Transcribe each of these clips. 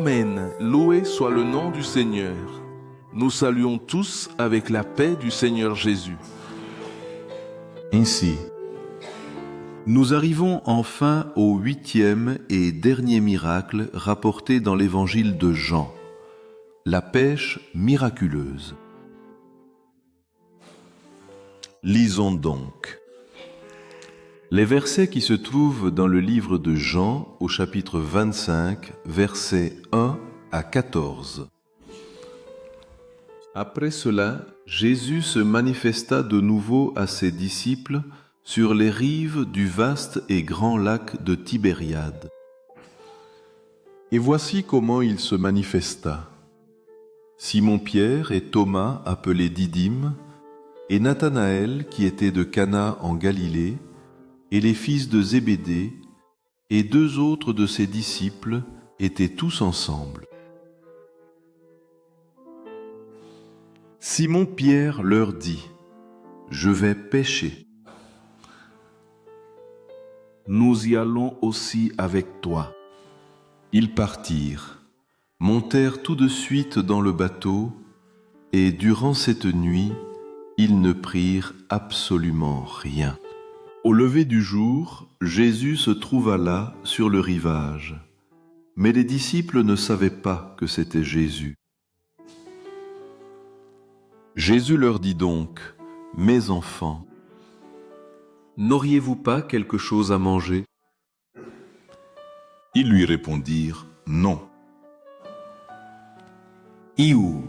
Amen. Loué soit le nom du Seigneur. Nous saluons tous avec la paix du Seigneur Jésus. Ainsi, nous arrivons enfin au 8e et dernier miracle rapporté dans l'évangile de Jean, la pêche miraculeuse. Lisons donc. Les versets qui se trouvent dans le livre de Jean au chapitre 25, versets 1 à 14. Après cela, Jésus se manifesta de nouveau à ses disciples sur les rives du vaste et grand lac de Tibériade. Et voici comment il se manifesta. Simon-Pierre et Thomas, appelés Didyme, et Nathanaël, qui était de Cana en Galilée, et les fils de Zébédée, et 2 autres de ses disciples étaient tous ensemble. Simon-Pierre leur dit : « Je vais pêcher. » « Nous y allons aussi avec toi. » Ils partirent, montèrent tout de suite dans le bateau, et durant cette nuit, ils ne prirent absolument rien. Au lever du jour, Jésus se trouva là, sur le rivage. Mais les disciples ne savaient pas que c'était Jésus. Jésus leur dit donc : « Mes enfants, n'auriez-vous pas quelque chose à manger ? » Ils lui répondirent : « Non. » Iou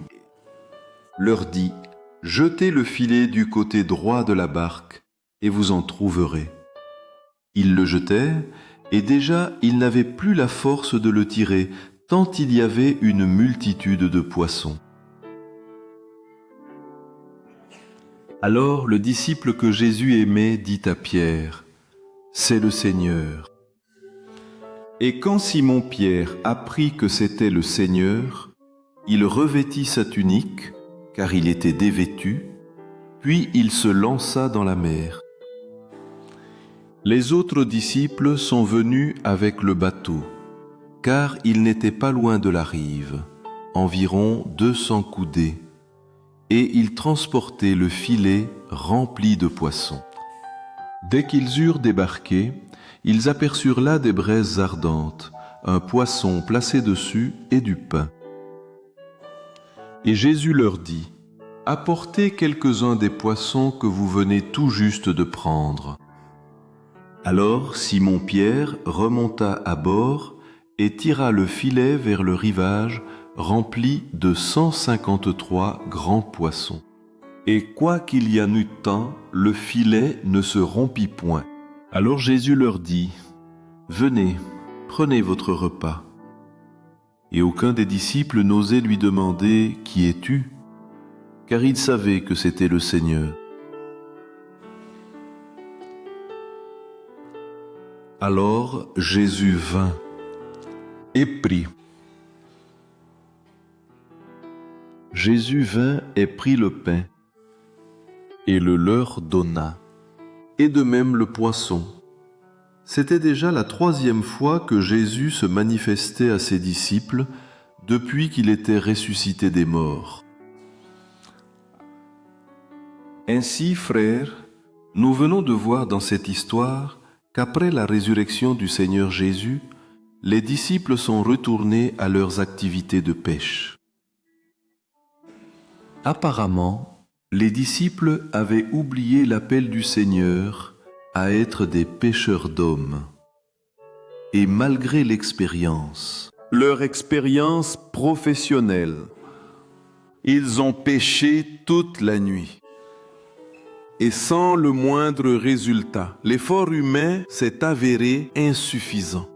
leur dit : « Jetez le filet du côté droit de la barque, et vous en trouverez. » Ils le jetèrent, et déjà ils n'avaient plus la force de le tirer, tant il y avait une multitude de poissons. Alors le disciple que Jésus aimait dit à Pierre : « C'est le Seigneur. » Et quand Simon-Pierre apprit que c'était le Seigneur, il revêtit sa tunique, car il était dévêtu, puis il se lança dans la mer. Les autres disciples sont venus avec le bateau, car ils n'étaient pas loin de la rive, environ 200 coudées, et ils transportaient le filet rempli de poissons. Dès qu'ils eurent débarqué, ils aperçurent là des braises ardentes, un poisson placé dessus et du pain. Et Jésus leur dit : « Apportez quelques-uns des poissons que vous venez tout juste de prendre. » Alors Simon-Pierre remonta à bord et tira le filet vers le rivage rempli de 153 grands poissons. Et quoiqu'il y en eût tant, le filet ne se rompit point. Alors Jésus leur dit : « Venez, prenez votre repas. » Et aucun des disciples n'osait lui demander : « Qui es-tu ? » car il savait que c'était le Seigneur. Alors Jésus vint et prit. Jésus vint et prit le pain et le leur donna, et de même le poisson. C'était déjà la 3e fois que Jésus se manifestait à ses disciples depuis qu'il était ressuscité des morts. Ainsi, frères, nous venons de voir dans cette histoire qu'après la résurrection du Seigneur Jésus, les disciples sont retournés à leurs activités de pêche. Apparemment, les disciples avaient oublié l'appel du Seigneur à être des pêcheurs d'hommes. Et malgré leur expérience professionnelle, ils ont pêché toute la nuit. Et sans le moindre résultat, l'effort humain s'est avéré insuffisant.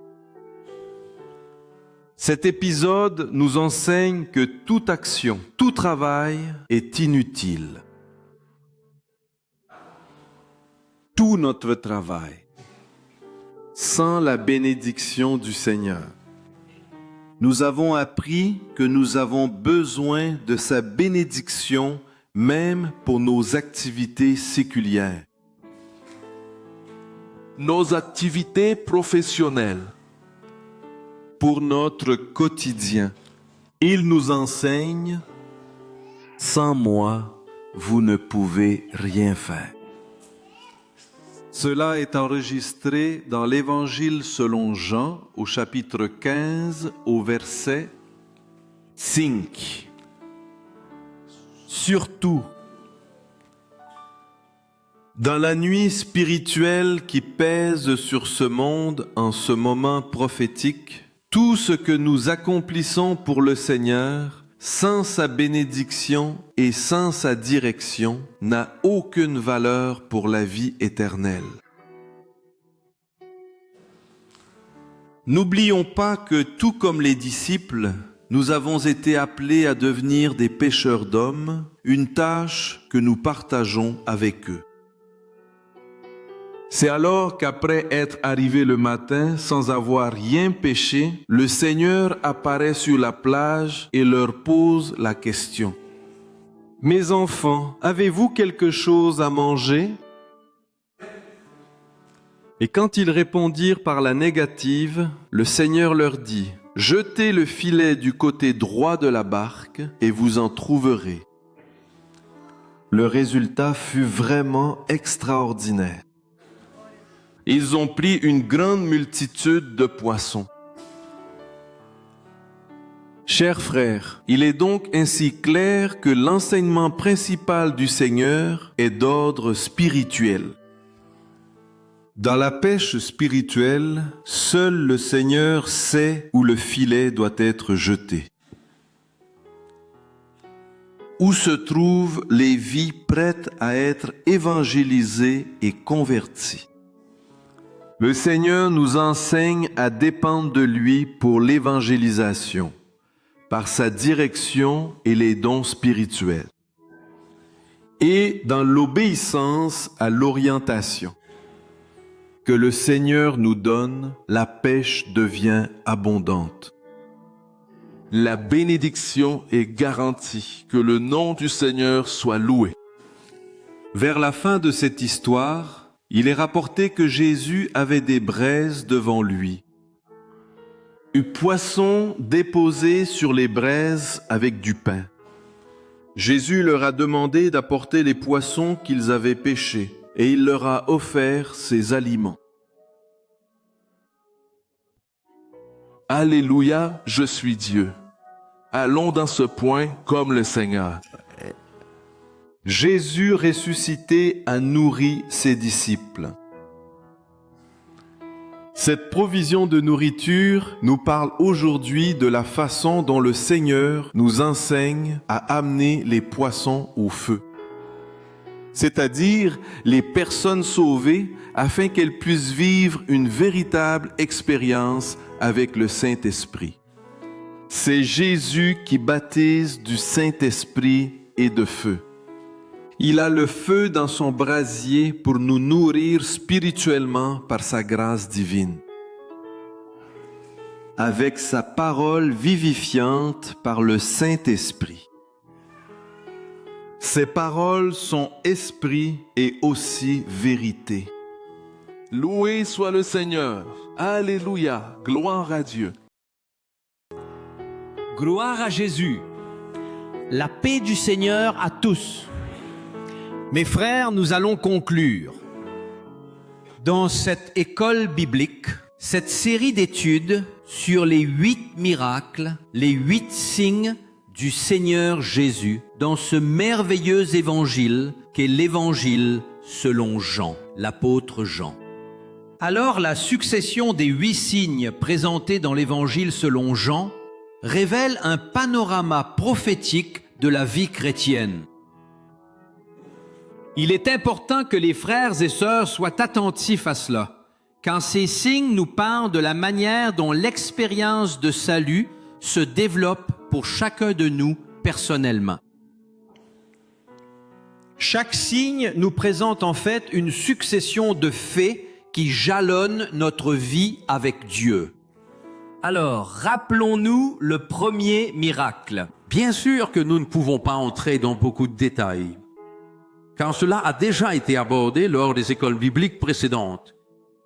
Cet épisode nous enseigne que toute action, tout travail est inutile. Tout notre travail, sans la bénédiction du Seigneur. Nous avons appris que nous avons besoin de sa bénédiction même pour nos activités séculières. Nos activités professionnelles, pour notre quotidien. Il nous enseigne, sans moi, vous ne pouvez rien faire. Cela est enregistré dans l'Évangile selon Jean, au chapitre 15, au verset 5. Surtout, dans la nuit spirituelle qui pèse sur ce monde en ce moment prophétique, tout ce que nous accomplissons pour le Seigneur, sans sa bénédiction et sans sa direction, n'a aucune valeur pour la vie éternelle. N'oublions pas que tout comme les disciples, nous avons été appelés à devenir des pêcheurs d'hommes, une tâche que nous partageons avec eux. C'est alors qu'après être arrivé le matin sans avoir rien pêché, le Seigneur apparaît sur la plage et leur pose la question. « Mes enfants, avez-vous quelque chose à manger ?» Et quand ils répondirent par la négative, le Seigneur leur dit « Jetez le filet du côté droit de la barque et vous en trouverez. » Le résultat fut vraiment extraordinaire. Ils ont pris une grande multitude de poissons. Chers frères, il est donc ainsi clair que l'enseignement principal du Seigneur est d'ordre spirituel. Dans la pêche spirituelle, seul le Seigneur sait où le filet doit être jeté. Où se trouvent les vies prêtes à être évangélisées et converties. Le Seigneur nous enseigne à dépendre de lui pour l'évangélisation, par sa direction et les dons spirituels, et dans l'obéissance à l'orientation que le Seigneur nous donne, la pêche devient abondante. La bénédiction est garantie, que le nom du Seigneur soit loué. Vers la fin de cette histoire, il est rapporté que Jésus avait des braises devant lui. Un poisson déposé sur les braises avec du pain. Jésus leur a demandé d'apporter les poissons qu'ils avaient pêchés et il leur a offert ses aliments. Alléluia, je suis Dieu. Allons dans ce point comme le Seigneur. Jésus ressuscité a nourri ses disciples. Cette provision de nourriture nous parle aujourd'hui de la façon dont le Seigneur nous enseigne à amener les poissons au feu. C'est-à-dire les personnes sauvées afin qu'elles puissent vivre une véritable expérience avec le Saint-Esprit. C'est Jésus qui baptise du Saint-Esprit et de feu. Il a le feu dans son brasier pour nous nourrir spirituellement par sa grâce divine. Avec sa parole vivifiante par le Saint-Esprit. Ces paroles sont esprit et aussi vérité. Loué soit le Seigneur. Alléluia. Gloire à Dieu. Gloire à Jésus. La paix du Seigneur à tous. Mes frères, nous allons conclure. Dans cette école biblique, cette série d'études sur les 8 miracles, les 8 signes du Seigneur Jésus, dans ce merveilleux évangile qu'est l'évangile selon Jean, l'apôtre Jean. Alors la succession des 8 signes présentés dans l'évangile selon Jean révèle un panorama prophétique de la vie chrétienne. Il est important que les frères et sœurs soient attentifs à cela, quand ces signes nous parlent de la manière dont l'expérience de salut se développe pour chacun de nous personnellement. Chaque signe nous présente en fait une succession de faits qui jalonnent notre vie avec Dieu. Alors, rappelons-nous le premier miracle. Bien sûr que nous ne pouvons pas entrer dans beaucoup de détails, car cela a déjà été abordé lors des écoles bibliques précédentes.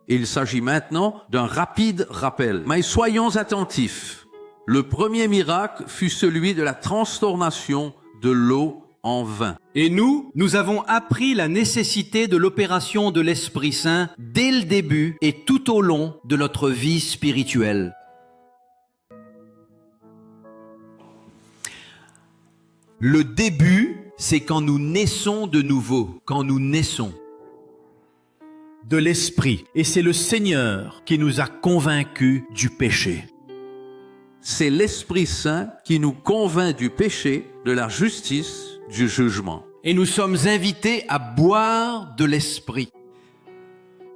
Il s'agit maintenant d'un rapide rappel. Mais soyons attentifs. Le premier miracle fut celui de la transformation de l'eau en vin. Et nous avons appris la nécessité de l'opération de l'Esprit Saint dès le début et tout au long de notre vie spirituelle. Le début, c'est quand nous naissons de nouveau, quand nous naissons de l'Esprit. Et c'est le Seigneur qui nous a convaincus du péché. C'est l'Esprit Saint qui nous convainc du péché, de la justice, du jugement. Et nous sommes invités à boire de l'Esprit.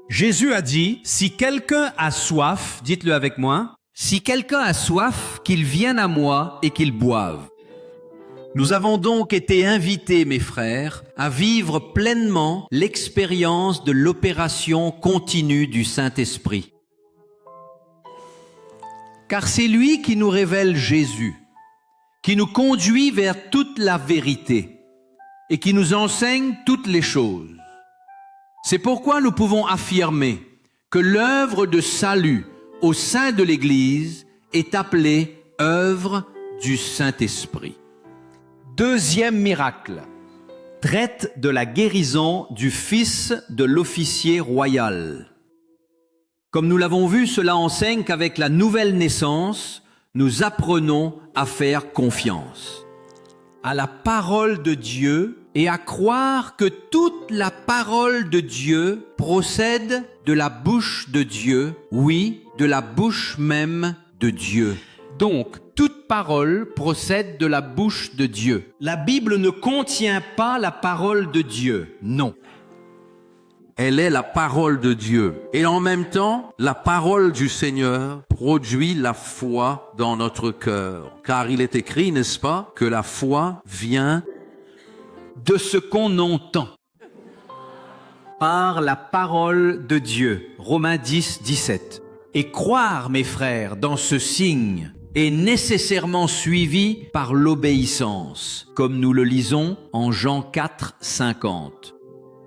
Jésus a dit, si quelqu'un a soif, dites-le avec moi, si quelqu'un a soif, qu'il vienne à moi et qu'il boive. Nous avons donc été invités, mes frères, à vivre pleinement l'expérience de l'opération continue du Saint-Esprit. Car c'est lui qui nous révèle Jésus, qui nous conduit vers toute la vérité et qui nous enseigne toutes les choses. C'est pourquoi nous pouvons affirmer que l'œuvre de salut au sein de l'Église est appelée œuvre du Saint-Esprit. Deuxième miracle, traite de la guérison du fils de l'officier royal. Comme nous l'avons vu, cela enseigne qu'avec la nouvelle naissance, nous apprenons à faire confiance à la parole de Dieu et à croire que toute la parole de Dieu procède de la bouche de Dieu, oui, de la bouche même de Dieu. Donc, toute parole procède de la bouche de Dieu. La Bible ne contient pas la parole de Dieu, non. Elle est la parole de Dieu. Et en même temps, la parole du Seigneur produit la foi dans notre cœur. Car il est écrit, n'est-ce pas, que la foi vient de ce qu'on entend par la parole de Dieu. Romains 10, 17. Et croire, mes frères, dans ce signe est nécessairement suivi par l'obéissance, comme nous le lisons en Jean 4, 50.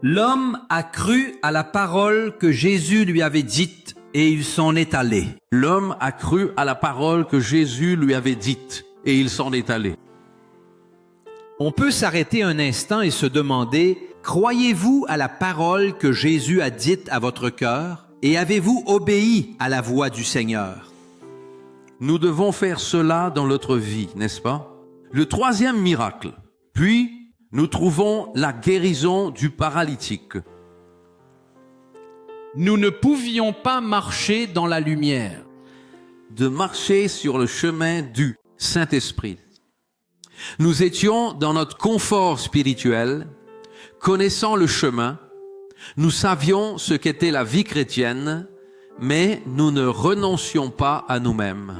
L'homme a cru à la parole que Jésus lui avait dite et il s'en est allé. L'homme a cru à la parole que Jésus lui avait dite et il s'en est allé. On peut s'arrêter un instant et se demander, croyez-vous à la parole que Jésus a dite à votre cœur et avez-vous obéi à la voix du Seigneur? Nous devons faire cela dans notre vie, n'est-ce pas? Le troisième miracle. Puis, nous trouvons la guérison du paralytique. Nous ne pouvions pas marcher dans la lumière. De marcher sur le chemin du Saint-Esprit. Nous étions dans notre confort spirituel, connaissant le chemin, nous savions ce qu'était la vie chrétienne, mais nous ne renoncions pas à nous-mêmes.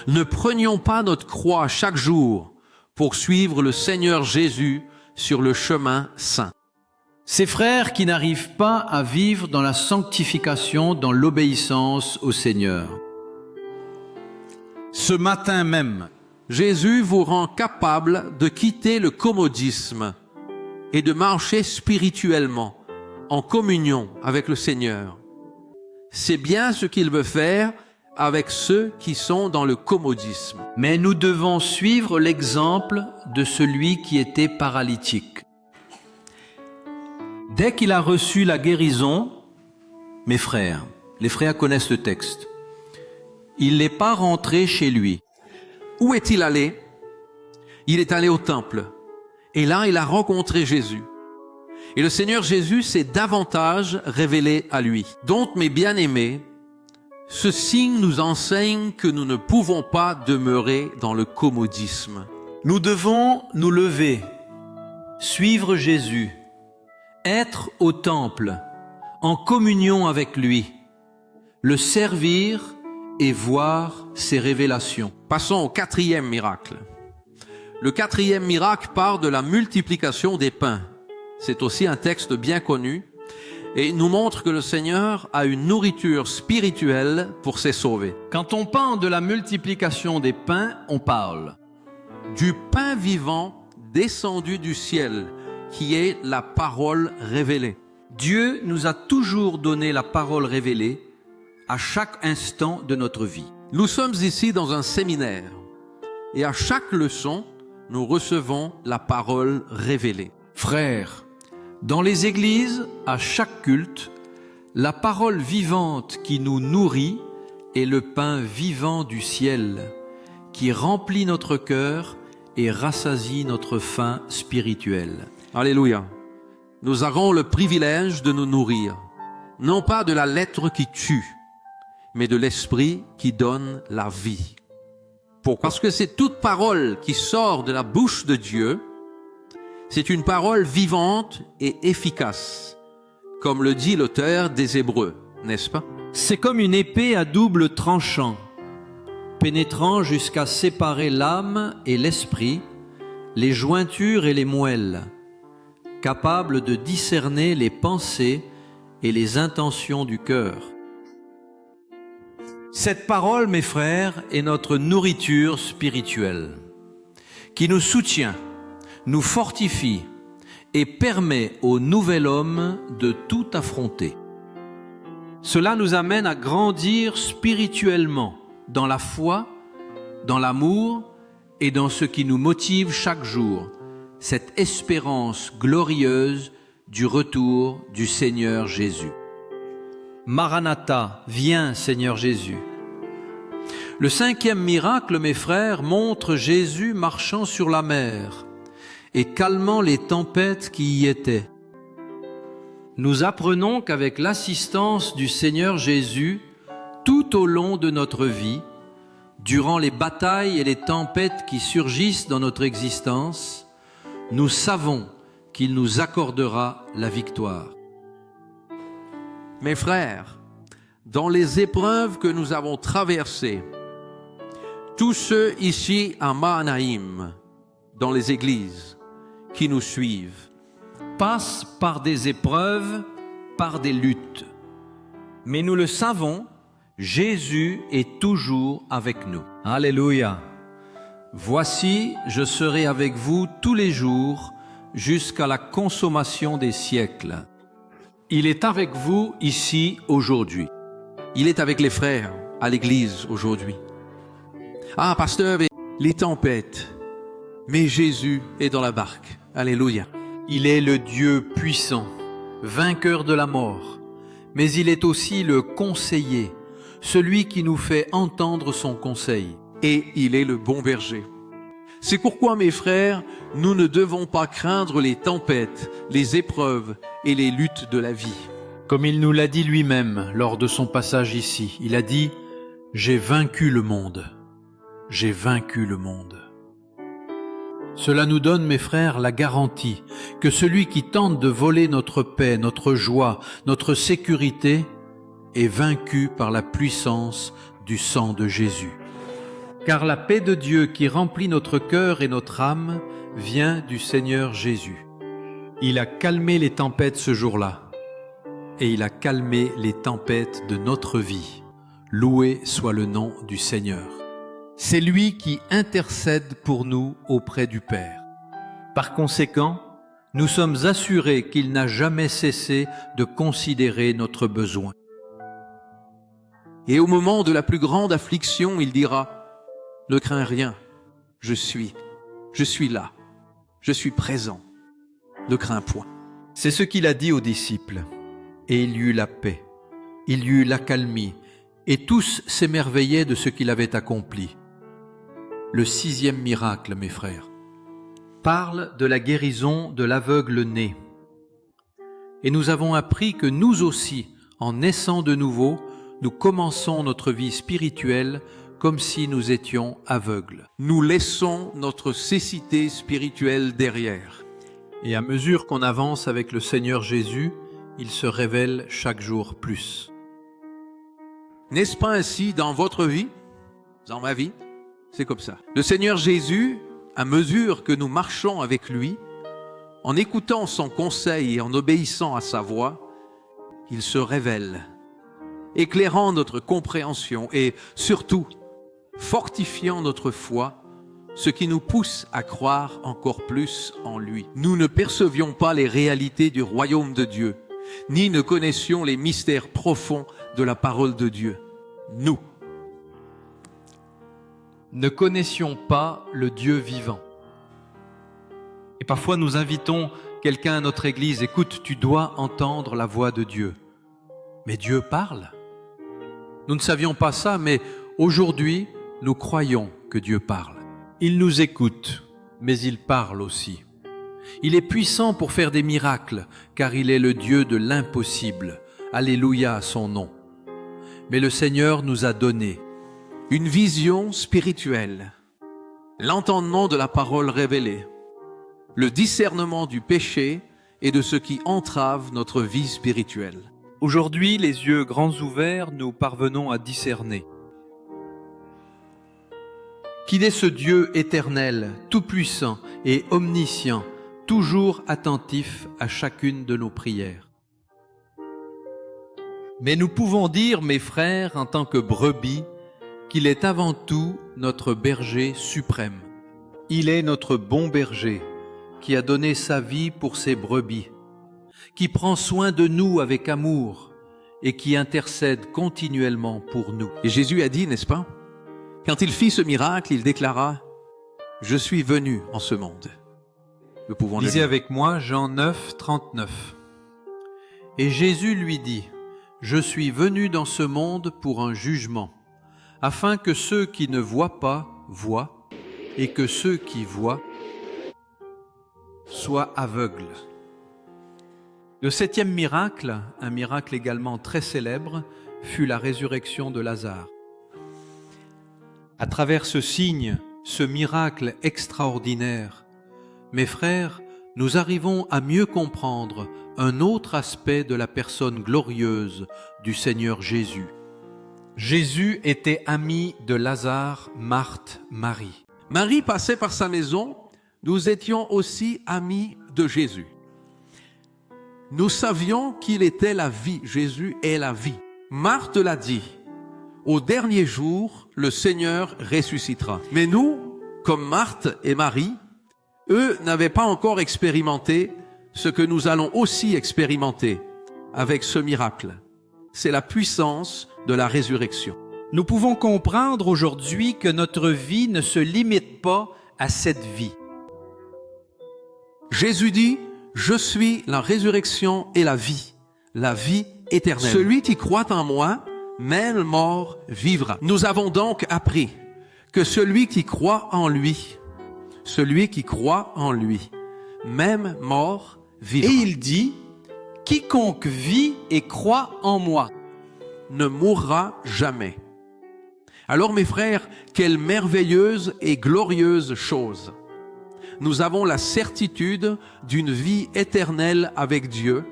Ne prenions pas notre croix chaque jour pour suivre le Seigneur Jésus sur le chemin saint. Ces frères qui n'arrivent pas à vivre dans la sanctification, dans l'obéissance au Seigneur. Ce matin même, Jésus vous rend capable de quitter le commodisme et de marcher spirituellement, en communion avec le Seigneur. C'est bien ce qu'il veut faire avec ceux qui sont dans le commodisme. Mais nous devons suivre l'exemple de celui qui était paralytique. Dès qu'il a reçu la guérison, mes frères, les frères connaissent le texte, il n'est pas rentré chez lui. Où est-il allé? Il est allé au temple. Et là, il a rencontré Jésus. Et le Seigneur Jésus s'est davantage révélé à lui. Donc, mes bien-aimés, ce signe nous enseigne que nous ne pouvons pas demeurer dans le commodisme. Nous devons nous lever, suivre Jésus, être au temple, en communion avec lui, le servir et voir ses révélations. Passons au quatrième miracle. Le quatrième miracle part de la multiplication des pains. C'est aussi un texte bien connu et nous montre que le Seigneur a une nourriture spirituelle pour ses sauvés. Quand on parle de la multiplication des pains, on parle du pain vivant descendu du ciel, qui est la parole révélée. Dieu nous a toujours donné la parole révélée à chaque instant de notre vie. Nous sommes ici dans un séminaire et à chaque leçon, nous recevons la parole révélée. Frères, dans les églises, à chaque culte, la parole vivante qui nous nourrit est le pain vivant du ciel, qui remplit notre cœur et rassasie notre faim spirituelle. Alléluia. Nous avons le privilège de nous nourrir, non pas de la lettre qui tue, mais de l'esprit qui donne la vie. Pourquoi? Parce que c'est toute parole qui sort de la bouche de Dieu, c'est une parole vivante et efficace, comme le dit l'auteur des Hébreux, n'est-ce pas? C'est comme une épée à double tranchant, pénétrant jusqu'à séparer l'âme et l'esprit, les jointures et les moelles, capable de discerner les pensées et les intentions du cœur. Cette parole, mes frères, est notre nourriture spirituelle, qui nous soutient, nous fortifie et permet au nouvel homme de tout affronter. Cela nous amène à grandir spirituellement dans la foi, dans l'amour et dans ce qui nous motive chaque jour, cette espérance glorieuse du retour du Seigneur Jésus. Maranatha, viens Seigneur Jésus. Le 5e miracle, mes frères, montre Jésus marchant sur la mer et calmant les tempêtes qui y étaient. Nous apprenons qu'avec l'assistance du Seigneur Jésus, tout au long de notre vie, durant les batailles et les tempêtes qui surgissent dans notre existence, nous savons qu'il nous accordera la victoire. Mes frères, dans les épreuves que nous avons traversées, tous ceux ici à Mahanaïm, dans les églises, qui nous suivent, passent par des épreuves, par des luttes. Mais nous le savons, Jésus est toujours avec nous. Alléluia. Voici, je serai avec vous tous les jours jusqu'à la consommation des siècles. Il est avec vous ici aujourd'hui. Il est avec les frères à l'église aujourd'hui. Ah, pasteur, les tempêtes, mais Jésus est dans la barque. Alléluia. Il est le Dieu puissant, vainqueur de la mort, mais il est aussi le conseiller, celui qui nous fait entendre son conseil. Et il est le bon berger. C'est pourquoi, mes frères, nous ne devons pas craindre les tempêtes, les épreuves et les luttes de la vie. Comme il nous l'a dit lui-même lors de son passage ici, il a dit « J'ai vaincu le monde, j'ai vaincu le monde ». Cela nous donne, mes frères, la garantie que celui qui tente de voler notre paix, notre joie, notre sécurité est vaincu par la puissance du sang de Jésus. Car la paix de Dieu qui remplit notre cœur et notre âme vient du Seigneur Jésus. Il a calmé les tempêtes ce jour-là, et il a calmé les tempêtes de notre vie. Loué soit le nom du Seigneur. C'est lui qui intercède pour nous auprès du Père. Par conséquent, nous sommes assurés qu'il n'a jamais cessé de considérer notre besoin. Et au moment de la plus grande affliction, il dira « Ne crains rien, je suis là, je suis présent, ne crains point. » C'est ce qu'il a dit aux disciples. Et il y eut la paix, il y eut l'accalmie, et tous s'émerveillaient de ce qu'il avait accompli. Le 6e miracle, mes frères, parle de la guérison de l'aveugle né. Et nous avons appris que nous aussi, en naissant de nouveau, nous commençons notre vie spirituelle comme si nous étions aveugles. Nous laissons notre cécité spirituelle derrière. Et à mesure qu'on avance avec le Seigneur Jésus, il se révèle chaque jour plus. N'est-ce pas ainsi dans votre vie, dans ma vie? C'est comme ça. Le Seigneur Jésus, à mesure que nous marchons avec lui, en écoutant son conseil et en obéissant à sa voix, il se révèle, éclairant notre compréhension et surtout fortifiant notre foi, ce qui nous pousse à croire encore plus en lui. Nous ne percevions pas les réalités du royaume de Dieu, ni ne connaissions les mystères profonds de la parole de Dieu. Nous ne connaissions pas le Dieu vivant. Et parfois nous invitons quelqu'un à notre église, écoute, tu dois entendre la voix de Dieu. Mais Dieu parle. Nous ne savions pas ça, mais aujourd'hui, nous croyons que Dieu parle. Il nous écoute, mais il parle aussi. Il est puissant pour faire des miracles, car il est le Dieu de l'impossible. Alléluia à son nom. Mais le Seigneur nous a donné une vision spirituelle, l'entendement de la parole révélée, le discernement du péché et de ce qui entrave notre vie spirituelle. Aujourd'hui, les yeux grands ouverts, nous parvenons à discerner. Qu'il est ce Dieu éternel, tout-puissant et omniscient, toujours attentif à chacune de nos prières. Mais nous pouvons dire, mes frères, en tant que brebis, qu'il est avant tout notre berger suprême. Il est notre bon berger, qui a donné sa vie pour ses brebis, qui prend soin de nous avec amour et qui intercède continuellement pour nous. Et Jésus a dit, n'est-ce pas? Quand il fit ce miracle, il déclara, « Je suis venu en ce monde. » Nous pouvons Lisez avec moi Jean 9, 39. Et Jésus lui dit, « Je suis venu dans ce monde pour un jugement, afin que ceux qui ne voient pas voient, et que ceux qui voient soient aveugles. » Le 7e miracle, un miracle également très célèbre, fut la résurrection de Lazare. À travers ce signe, ce miracle extraordinaire, mes frères, nous arrivons à mieux comprendre un autre aspect de la personne glorieuse du Seigneur Jésus. Jésus était ami de Lazare, Marthe, Marie. Marie passait par sa maison, nous étions aussi amis de Jésus. Nous savions qu'il était la vie, Jésus est la vie. Marthe l'a dit, au dernier jour, le Seigneur ressuscitera. Mais nous, comme Marthe et Marie, eux n'avaient pas encore expérimenté ce que nous allons aussi expérimenter avec ce miracle. C'est la puissance de la résurrection. Nous pouvons comprendre aujourd'hui que notre vie ne se limite pas à cette vie. Jésus dit, « Je suis la résurrection et la vie éternelle. Celui qui croit en moi, même mort, vivra. » Nous avons donc appris que celui qui croit en lui, même mort, vivra. Et il dit, « Quiconque vit et croit en moi ne mourra jamais. » Alors mes frères, quelle merveilleuse et glorieuse chose. Nous avons la certitude d'une vie éternelle avec Dieu,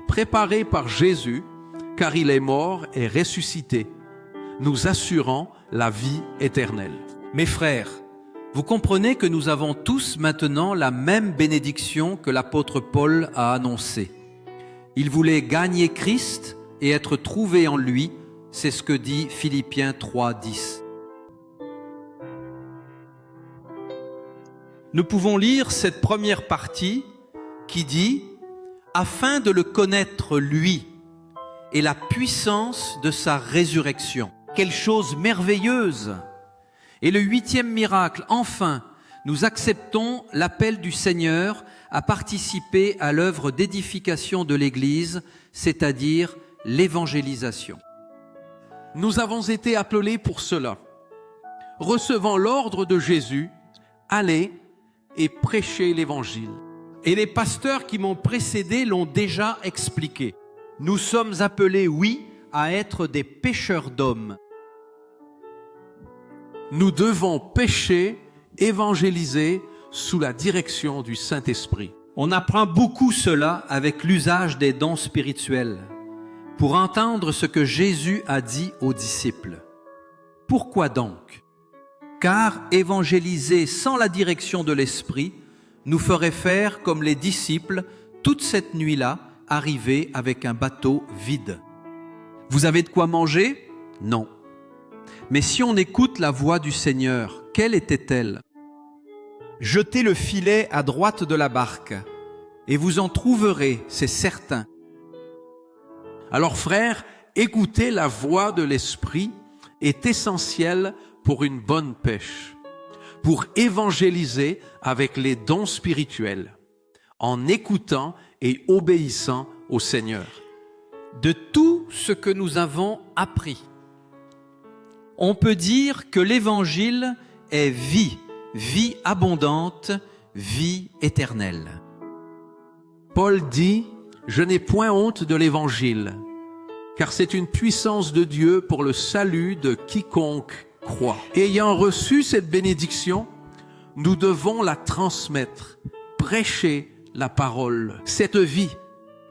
préparée par Jésus, car il est mort et ressuscité, nous assurant la vie éternelle. Mes frères, vous comprenez que nous avons tous maintenant la même bénédiction que l'apôtre Paul a annoncée. Il voulait gagner Christ et être trouvé en lui, c'est ce que dit Philippiens 3, 10. Nous pouvons lire cette première partie qui dit « Afin de le connaître lui et la puissance de sa résurrection ». Quelle chose merveilleuse! Et le 8e miracle, enfin, nous acceptons l'appel du Seigneur à participer à l'œuvre d'édification de l'Église, c'est-à-dire l'évangélisation. Nous avons été appelés pour cela, recevant l'ordre de Jésus, allez et prêchez l'Évangile. Et les pasteurs qui m'ont précédé l'ont déjà expliqué. Nous sommes appelés, oui, à être des pêcheurs d'hommes. Nous devons pécher, évangéliser sous la direction du Saint-Esprit. On apprend beaucoup cela avec l'usage des dons spirituels pour entendre ce que Jésus a dit aux disciples. Pourquoi donc? Car évangéliser sans la direction de l'Esprit nous ferait faire comme les disciples toute cette nuit-là, arrivés avec un bateau vide. Vous avez de quoi manger? Non. Mais si on écoute la voix du Seigneur, quelle était-elle? Jetez le filet à droite de la barque, et vous en trouverez, c'est certain. Alors frères, écouter la voix de l'Esprit est essentiel pour une bonne pêche, pour évangéliser avec les dons spirituels, en écoutant et obéissant au Seigneur. De tout ce que nous avons appris, on peut dire que l'Évangile est vie, vie abondante, vie éternelle. Paul dit, « Je n'ai point honte de l'Évangile, car c'est une puissance de Dieu pour le salut de quiconque croit. » Ayant reçu cette bénédiction, nous devons la transmettre, prêcher la parole. Cette vie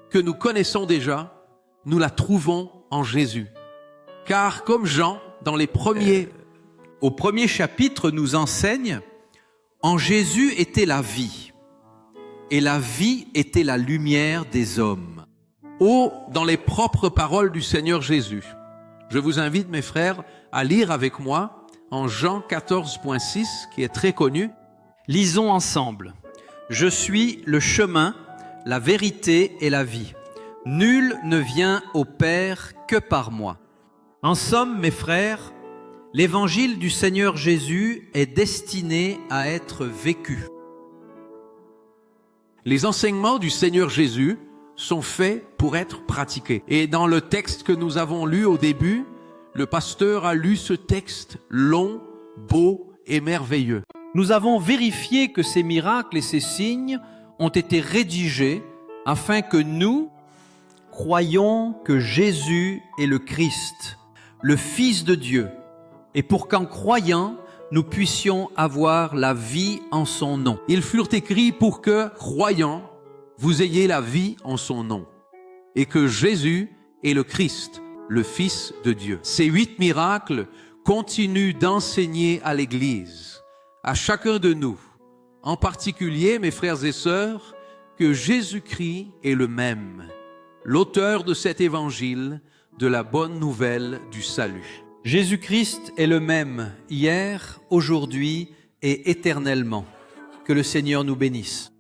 que nous connaissons déjà, nous la trouvons en Jésus. Car comme Jean, dans les premiers... Au premier chapitre nous enseigne « En Jésus était la vie, et la vie était la lumière des hommes. » Ou dans les propres paroles du Seigneur Jésus. Je vous invite, mes frères, à lire avec moi en Jean 14.6, qui est très connu. Lisons ensemble. « Je suis le chemin, la vérité et la vie. Nul ne vient au Père que par moi. » En somme, mes frères, l'évangile du Seigneur Jésus est destiné à être vécu. Les enseignements du Seigneur Jésus sont faits pour être pratiqués. Et dans le texte que nous avons lu au début, le pasteur a lu ce texte long, beau et merveilleux. Nous avons vérifié que ces miracles et ces signes ont été rédigés afin que nous croyions que Jésus est le Christ, le Fils de Dieu, et pour qu'en croyant, nous puissions avoir la vie en son nom. Ils furent écrits pour que, croyant, vous ayez la vie en son nom, et que Jésus est le Christ, le Fils de Dieu. Ces 8 miracles continuent d'enseigner à l'Église, à chacun de nous, en particulier, mes frères et sœurs, que Jésus-Christ est le même, l'auteur de cet évangile, de la bonne nouvelle du salut. Jésus-Christ est le même hier, aujourd'hui et éternellement. Que le Seigneur nous bénisse.